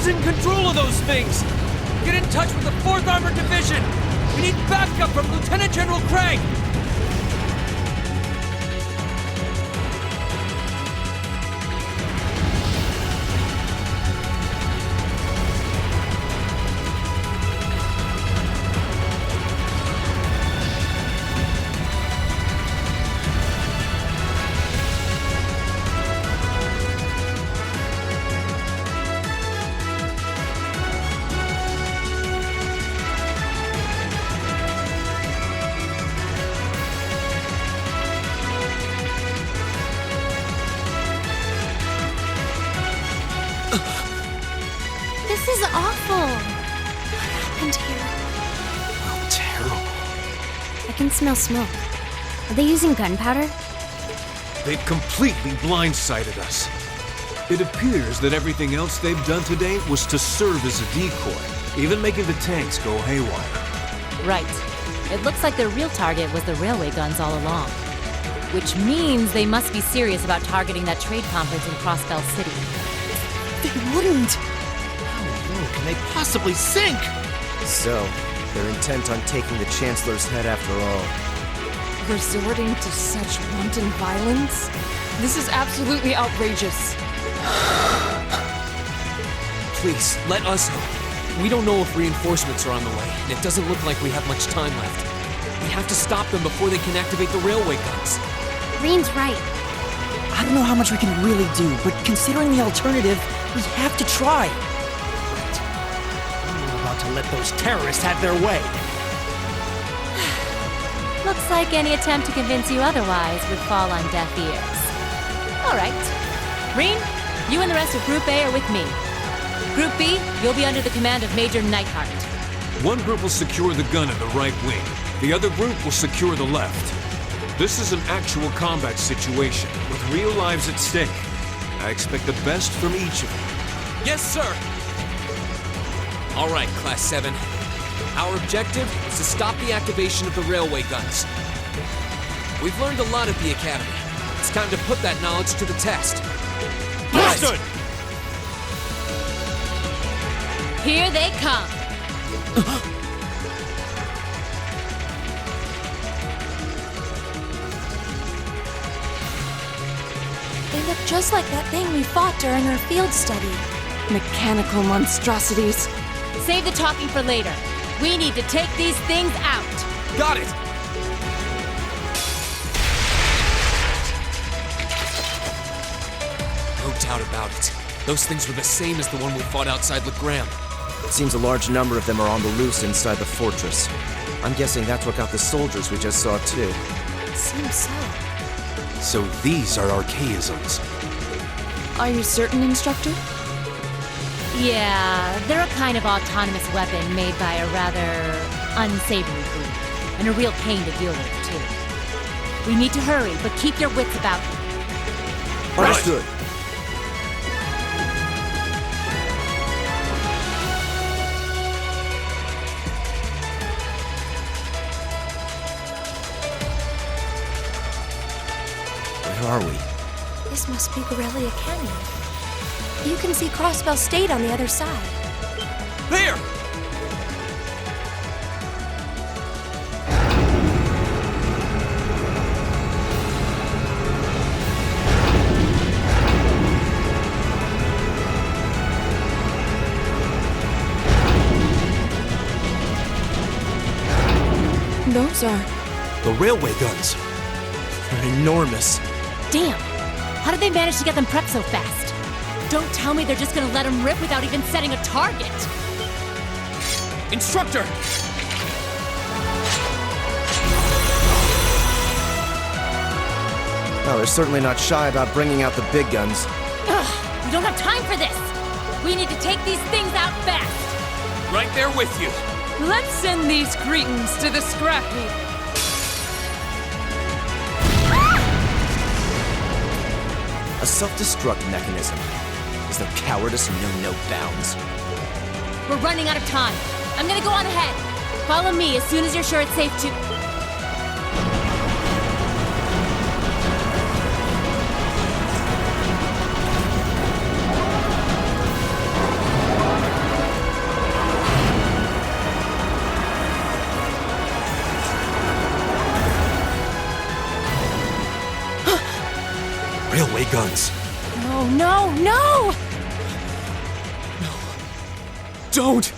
Who's in control of those things? Get in touch with the 4th Armored Division! We need backup from Lieutenant General Craig! This is awful. What happened here? How terrible. I can smell smoke. Are they using gunpowder? They've completely blindsided us. It appears that everything else they've done today was to serve as a decoy, even making the tanks go haywire. Right. It looks like their real target was the railway guns all along. Which means they must be serious about targeting that trade conference in Crossbell City. They wouldn't! How low can they possibly sink? So, they're intent on taking the Chancellor's head after all. Resorting to such wanton violence? This is absolutely outrageous. Please, let us know. We don't know if reinforcements are on the way, and it doesn't look like we have much time left. We have to stop them before they can activate the railway guns. Green's right. I don't know how much we can really do, but considering the alternative, we have to try. Right. I'm not about to let those terrorists have their way. Looks like any attempt to convince you otherwise would fall on deaf ears. All right. Green, you and the rest of Group A are with me. Group B, you'll be under the command of Major Neidhart. One group will secure the gun in the right wing. The other group will secure the left. This is an actual combat situation, with real lives at stake. I expect the best from each of you. Yes, sir! All right, Class 7. Our objective is to stop the activation of the railway guns. We've learned a lot at the Academy. It's time to put that knowledge to the test. Understood! Here they come. They look just like that thing we fought during our field study. Mechanical monstrosities. Save the talking for later. We need to take these things out. Got it! No doubt about it. Those things were the same as the one we fought outside Legram. It seems a large number of them are on the loose inside the fortress. I'm guessing that's what got the soldiers we just saw, too. Seems so. So these are archaisms. Are you certain, Instructor? Yeah, they're a kind of autonomous weapon made by a rather unsavory group. And a real pain to deal with, too. We need to hurry, but keep your wits about you. Understood. Where are we? This must be Borrelia Canyon. You can see Crossbell State on the other side. There! Those are... The railway guns. They're enormous. Damn! How did they manage to get them prepped so fast? Don't tell me they're just gonna let them rip without even setting a target! Instructor! No, they're certainly not shy about bringing out the big guns. Ugh! We don't have time for this! We need to take these things out fast! Right there with you! Let's send these cretins to the scrap heap. A self-destruct mechanism. Is their cowardice no bounds? We're running out of time. I'm gonna go on ahead. Follow me as soon as you're sure it's safe to... guns. No, no, no! Don't!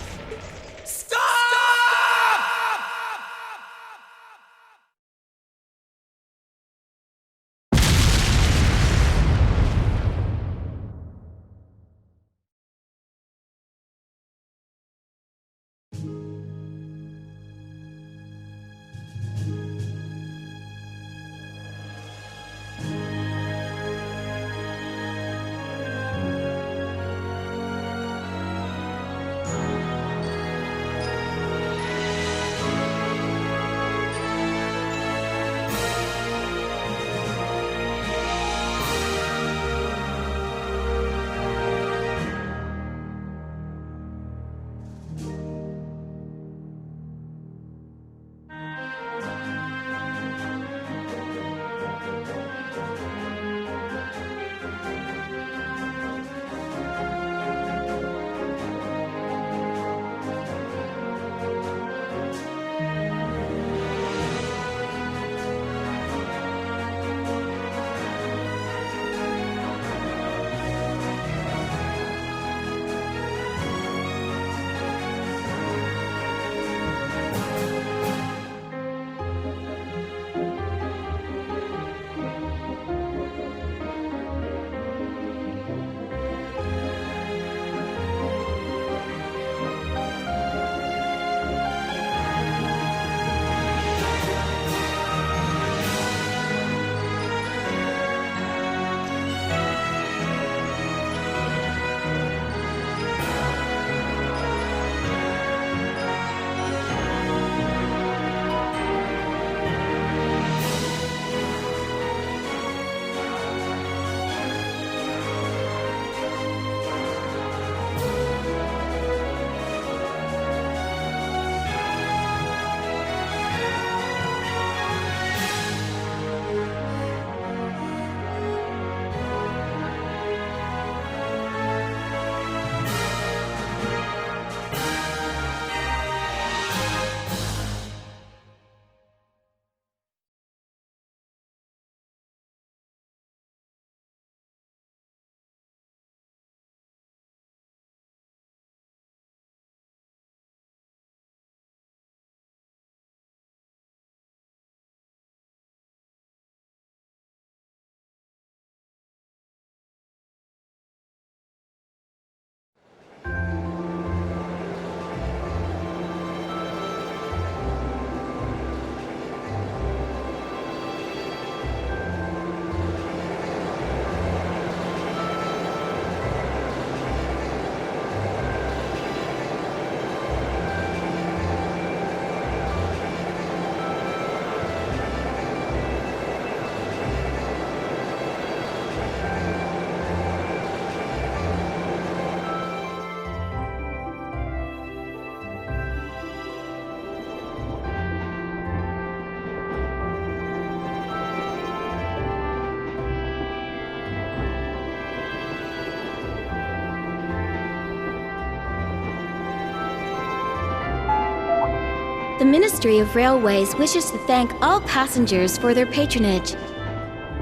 The Ministry of Railways wishes to thank all passengers for their patronage.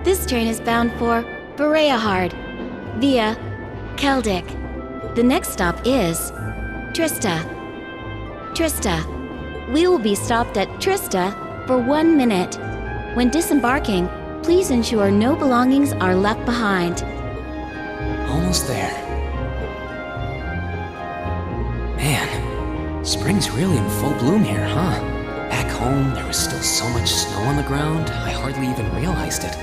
This train is bound for Bereahard via Keldic. The next stop is Trista. We will be stopped at Trista for 1 minute. When disembarking, please ensure no belongings are left behind. Almost there. Man, spring's really in full bloom here, huh? Back home, there was still so much snow on the ground, I hardly even realized it.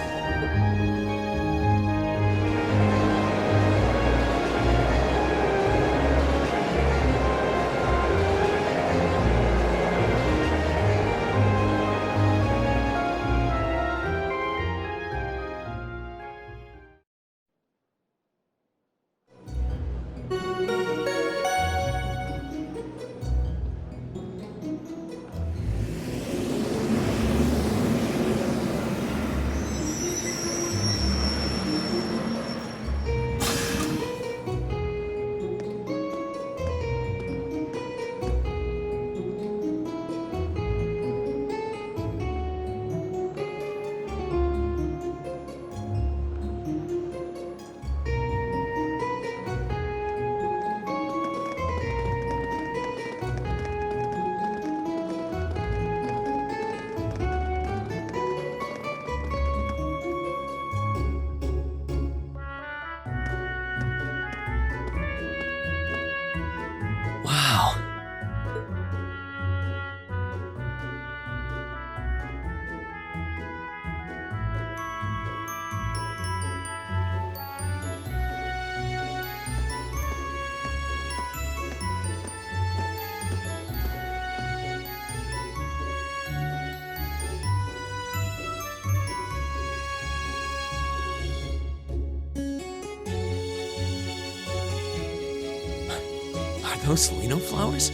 those Lino flowers?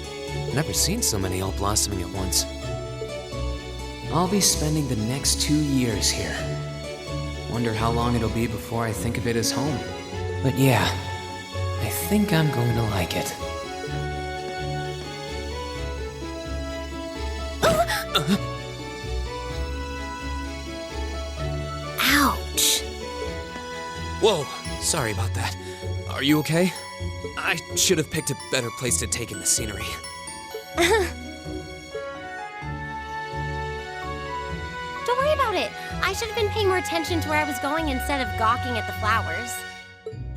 Never seen so many all blossoming at once. I'll be spending the next 2 years here. Wonder how long it'll be before I think of it as home. But yeah, I think I'm going to like it. Ouch. Whoa, sorry about that. Are you okay? I should have picked a better place to take in the scenery. Don't worry about it. I should have been paying more attention to where I was going instead of gawking at the flowers.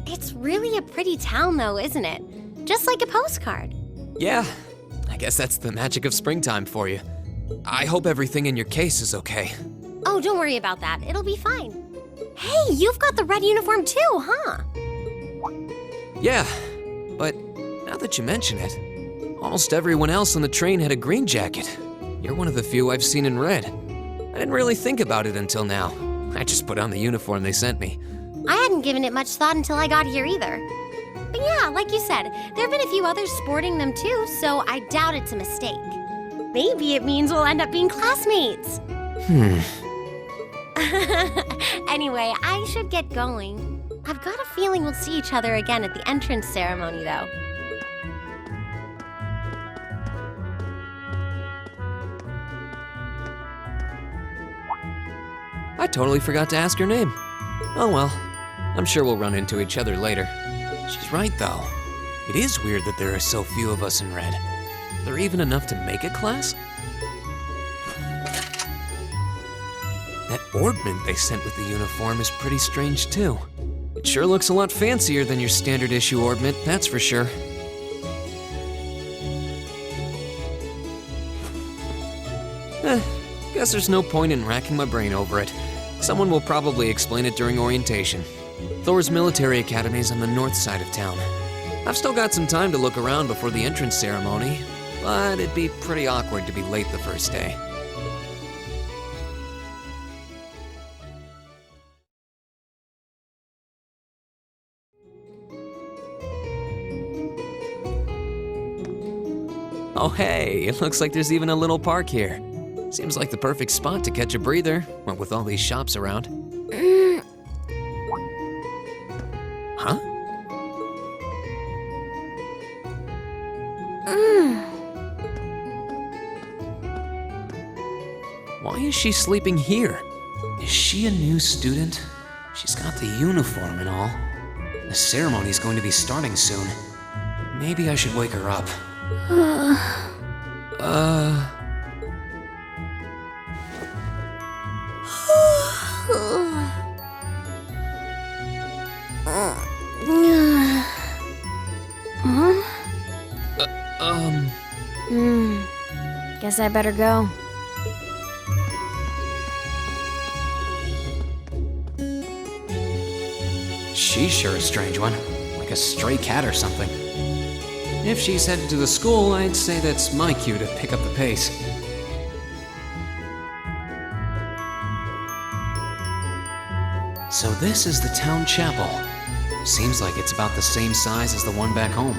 It's really a pretty town, though, isn't it? Just like a postcard. Yeah, I guess that's the magic of springtime for you. I hope everything in your case is okay. Oh, don't worry about that. It'll be fine. Hey, you've got the red uniform too, huh? Yeah, but now that you mention it, almost everyone else on the train had a green jacket. You're one of the few I've seen in red. I didn't really think about it until now. I just put on the uniform they sent me. I hadn't given it much thought until I got here either. But yeah, like you said, there have been a few others sporting them too, so I doubt it's a mistake. Maybe it means we'll end up being classmates. Anyway, I should get going. I've got a feeling we'll see each other again at the entrance ceremony, though. I totally forgot to ask her name. Oh well, I'm sure we'll run into each other later. She's right though. It is weird that there are so few of us in red. Are there even enough to make a class? That orbment they sent with the uniform is pretty strange too. It sure looks a lot fancier than your standard issue orbment, that's for sure. Guess there's no point in racking my brain over it. Someone will probably explain it during orientation. Thor's military academy is on the north side of town. I've still got some time to look around before the entrance ceremony, but it'd be pretty awkward to be late the first day. Oh hey, it looks like there's even a little park here. Seems like the perfect spot to catch a breather, what with all these shops around. Huh? Why is she sleeping here? Is she a new student? She's got the uniform and all. The ceremony's going to be starting soon. Maybe I should wake her up. Guess I better go. She's sure a strange one, like a stray cat or something. If she's headed to the school, I'd say that's my cue to pick up the pace. So this is the town chapel. Seems like it's about the same size as the one back home.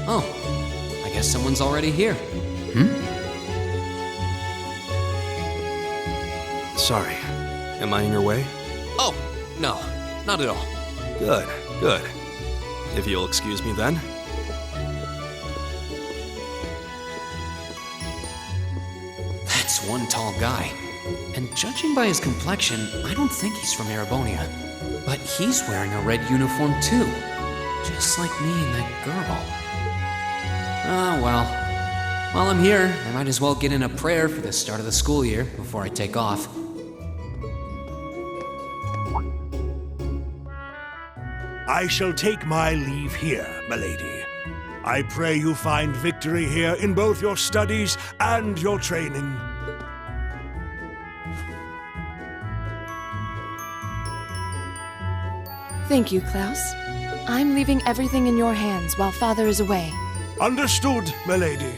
Oh, I guess someone's already here. Sorry. Am I in your way? Oh, no, not at all. Good, good. If you'll excuse me then. That's one tall guy. And judging by his complexion, I don't think he's from Erebonia. But he's wearing a red uniform too. Just like me and that girl. Ah, well. While I'm here, I might as well get in a prayer for the start of the school year before I take off. I shall take my leave here, milady. I pray you find victory here in both your studies and your training. Thank you, Klaus. I'm leaving everything in your hands while Father is away. Understood, milady.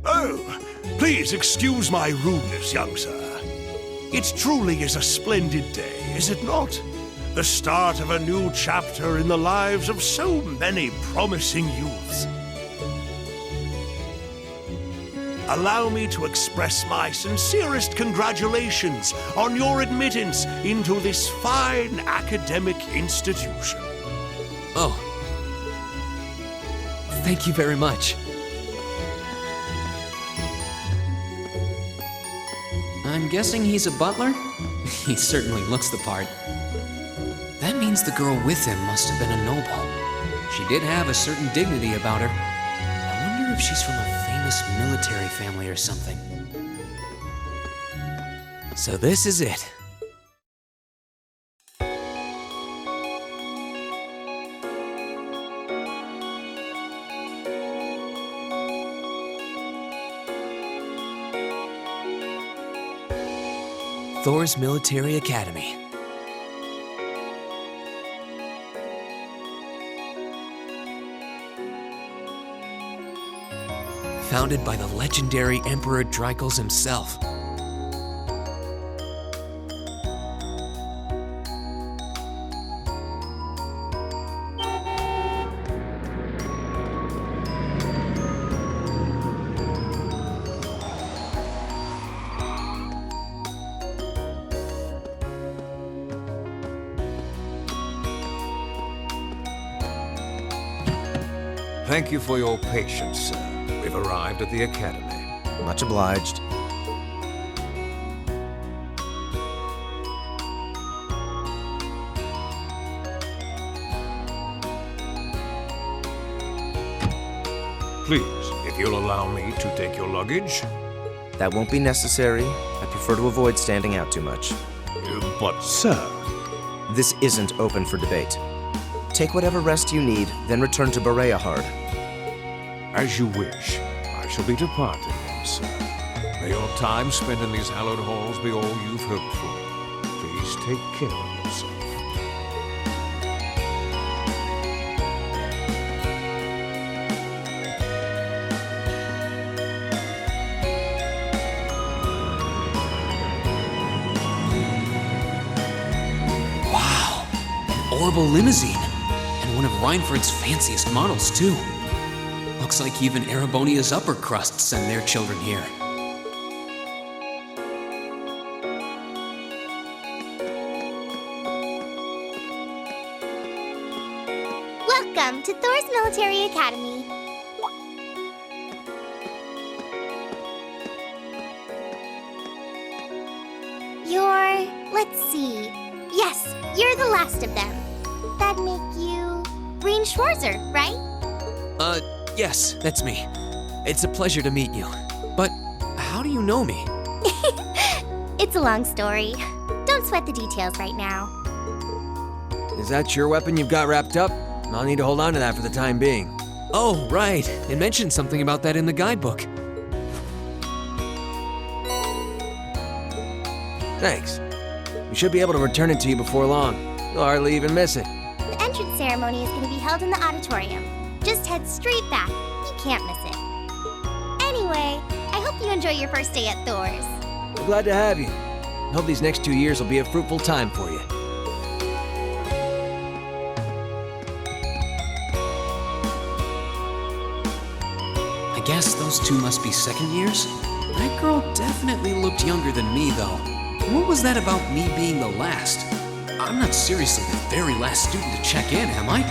Oh, please excuse my rudeness, young sir. It truly is a splendid day, is it not? The start of a new chapter in the lives of so many promising youths. Allow me to express my sincerest congratulations on your admittance into this fine academic institution. Oh. Thank you very much. I'm guessing he's a butler? He certainly looks the part. That means the girl with him must have been a noble. She did have a certain dignity about her. I wonder if she's from a famous military family or something. So this is it. Thor's Military Academy. Founded by the legendary Emperor Dreikels himself. Thank you for your patience, sir. We've arrived at the Academy. Much obliged. Please, if you'll allow me to take your luggage. That won't be necessary. I prefer to avoid standing out too much. But, sir... This isn't open for debate. Take whatever rest you need, then return to Bereahard. As you wish. I shall be departing then, sir. May your time spent in these hallowed halls be all you've hoped for. Please take care of yourself. Wow! An orbital limousine! And one of Reinford's fanciest models, too. Looks like even Erebonia's upper crust send their children here. Welcome to Thor's Military Academy. Let's see. Yes, you're the last of them. That'd make you Breen Schwarzer, right? Yes, that's me. It's a pleasure to meet you. But how do you know me? It's a long story. Don't sweat the details right now. Is that your weapon you've got wrapped up? I'll need to hold on to that for the time being. Oh, right. It mentioned something about that in the guidebook. Thanks. We should be able to return it to you before long. You'll hardly even miss it. The entrance ceremony is going to be held in the auditorium. Just head straight back. You can't miss it. Anyway, I hope you enjoy your first day at Thor's. We're glad to have you. I hope these next 2 years will be a fruitful time for you. I guess those two must be second years? That girl definitely looked younger than me, though. What was that about me being the last? I'm not seriously the very last student to check in, am I?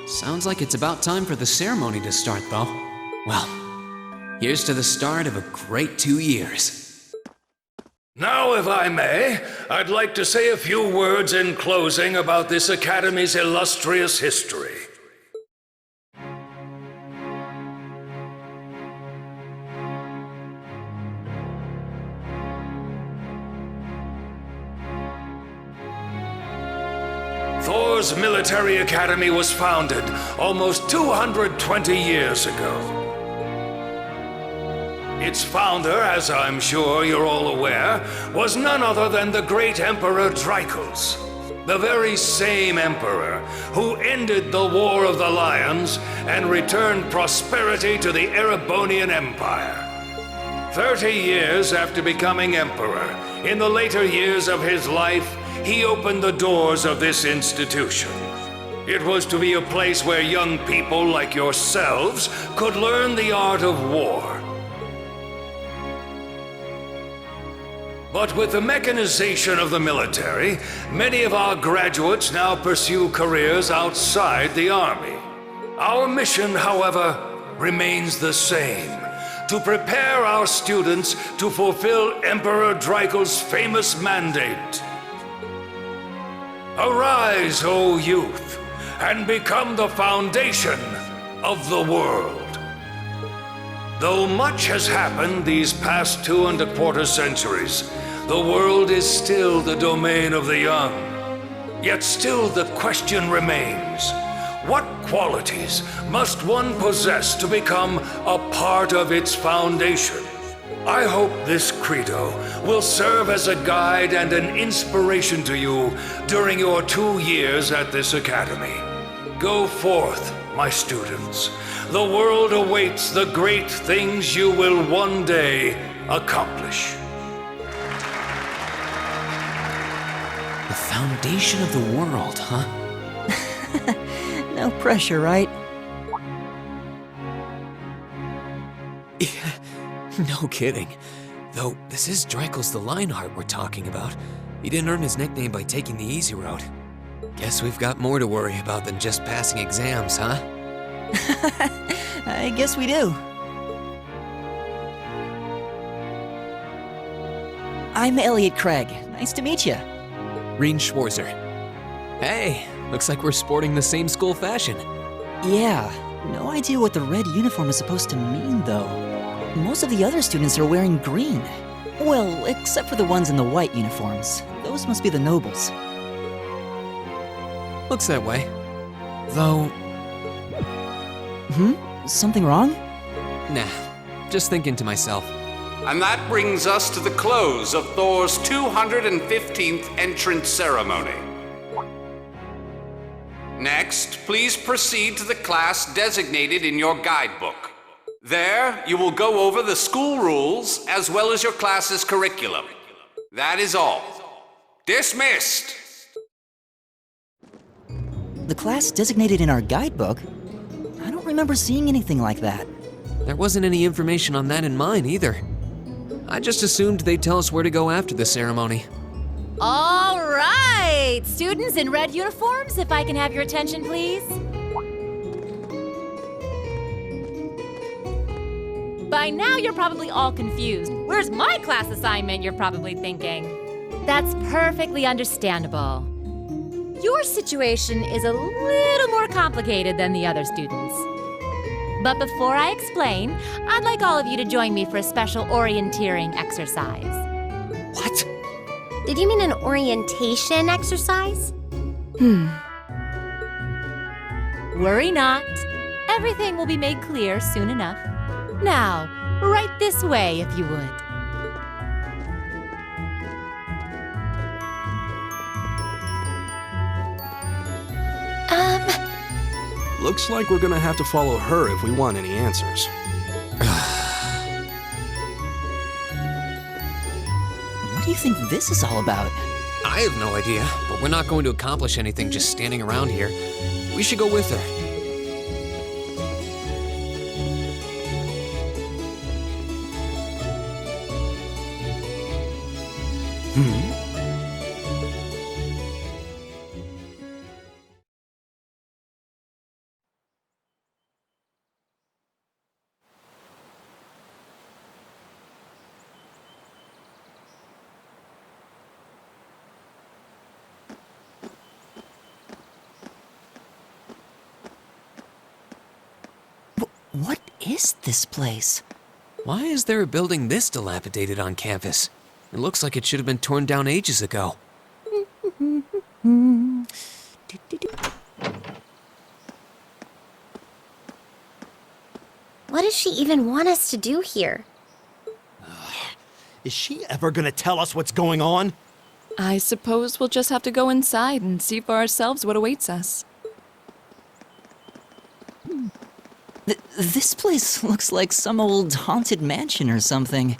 Sounds like it's about time for the ceremony to start, though. Well, here's to the start of a great 2 years. Now, if I may, I'd like to say a few words in closing about this Academy's illustrious history. Thor's Thor's military academy was founded almost 220 years ago. Its founder, as I'm sure you're all aware, was none other than the great Emperor Drykos, the very same emperor who ended the War of the Lions and returned prosperity to the Erebonian Empire. 30 years after becoming emperor, in the later years of his life, he opened the doors of this institution. It was to be a place where young people like yourselves could learn the art of war. But with the mechanization of the military, many of our graduates now pursue careers outside the army. Our mission, however, remains the same: to prepare our students to fulfill Emperor Drykos' famous mandate. Arise, O youth, and become the foundation of the world. Though much has happened these past 2¼ centuries, the world is still the domain of the young. Yet still the question remains: what qualities must one possess to become a part of its foundation? I hope this credo will serve as a guide and an inspiration to you during your 2 years at this academy. Go forth, my students. The world awaits the great things you will one day accomplish. The foundation of the world, huh? No pressure, right? No kidding. Though, this is Drykos the Lionheart we're talking about. He didn't earn his nickname by taking the easy route. Guess we've got more to worry about than just passing exams, huh? I guess we do. I'm Elliot Craig. Nice to meet you. Reen Schwarzer. Hey, looks like we're sporting the same school fashion. Yeah, no idea what the red uniform is supposed to mean, though. Most of the other students are wearing green. Well, except for the ones in the white uniforms. Those must be the nobles. Looks that way. Though... Something wrong? Nah, just thinking to myself. And that brings us to the close of Thor's 215th entrance ceremony. Next, please proceed to the class designated in your guidebook. There, you will go over the school rules as well as your class's curriculum. That is all. Dismissed! The class designated in our guidebook? I don't remember seeing anything like that. There wasn't any information on that in mine either. I just assumed they'd tell us where to go after the ceremony. All right! Students in red uniforms, if I can have your attention, please. By now, you're probably all confused. Where's my class assignment, you're probably thinking. That's perfectly understandable. Your situation is a little more complicated than the other students. But before I explain, I'd like all of you to join me for a special orienteering exercise. What? Did you mean an orientation exercise? Worry not. Everything will be made clear soon enough. Now, right this way, if you would. Looks like we're gonna have to follow her if we want any answers. What do you think this is all about? I have no idea, but we're not going to accomplish anything just standing around here. We should go with her. What is this place? Why is there a building this dilapidated on campus? It looks like it should have been torn down ages ago. What does she even want us to do here? Is she ever gonna tell us what's going on? I suppose we'll just have to go inside and see for ourselves what awaits us. This place looks like some old haunted mansion or something.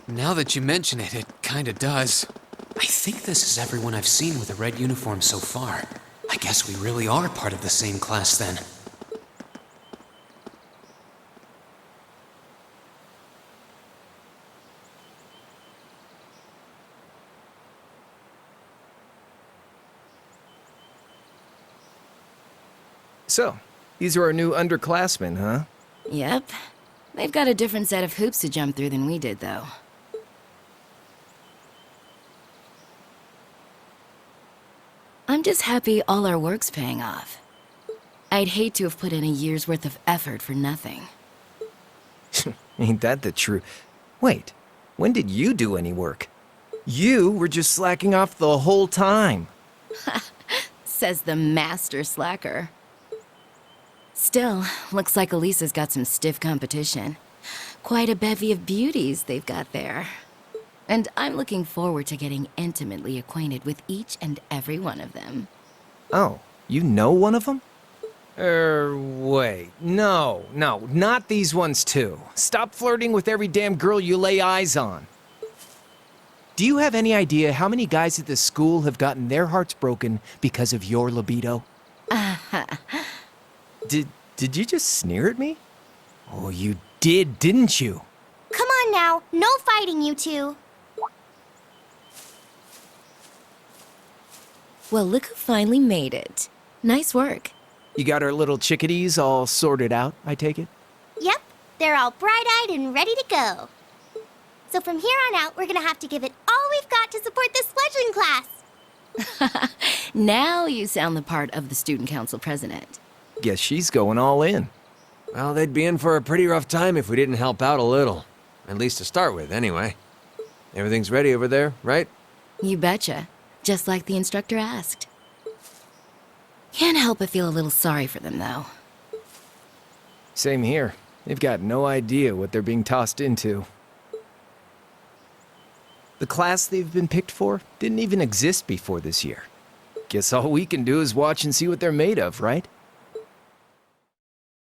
Now that you mention it, it kinda does. I think this is everyone I've seen with a red uniform so far. I guess we really are part of the same class then. So, these are our new underclassmen, huh? Yep. They've got a different set of hoops to jump through than we did, though. I'm just happy all our work's paying off. I'd hate to have put in a year's worth of effort for nothing. Ain't that the truth? Wait, when did you do any work? You were just slacking off the whole time. Says the master slacker. Still, looks like Elisa's got some stiff competition. Quite a bevy of beauties they've got there. And I'm looking forward to getting intimately acquainted with each and every one of them. Oh, you know one of them? Wait. No, not these ones too. Stop flirting with every damn girl you lay eyes on. Do you have any idea how many guys at this school have gotten their hearts broken because of your libido? Did you just sneer at me? Oh, you did, didn't you? Come on now, no fighting, you two. Well, look who finally made it. Nice work. You got our little chickadees all sorted out, I take it? Yep, they're all bright-eyed and ready to go. So from here on out, we're gonna have to give it all we've got to support this fledgling class. Now you sound the part of the student council president. Guess she's going all in. Well, they'd be in for a pretty rough time if we didn't help out a little. At least to start with, anyway. Everything's ready over there, right? You betcha. Just like the instructor asked. Can't help but feel a little sorry for them, though. Same here. They've got no idea what they're being tossed into. The class they've been picked for didn't even exist before this year. Guess all we can do is watch and see what they're made of, right?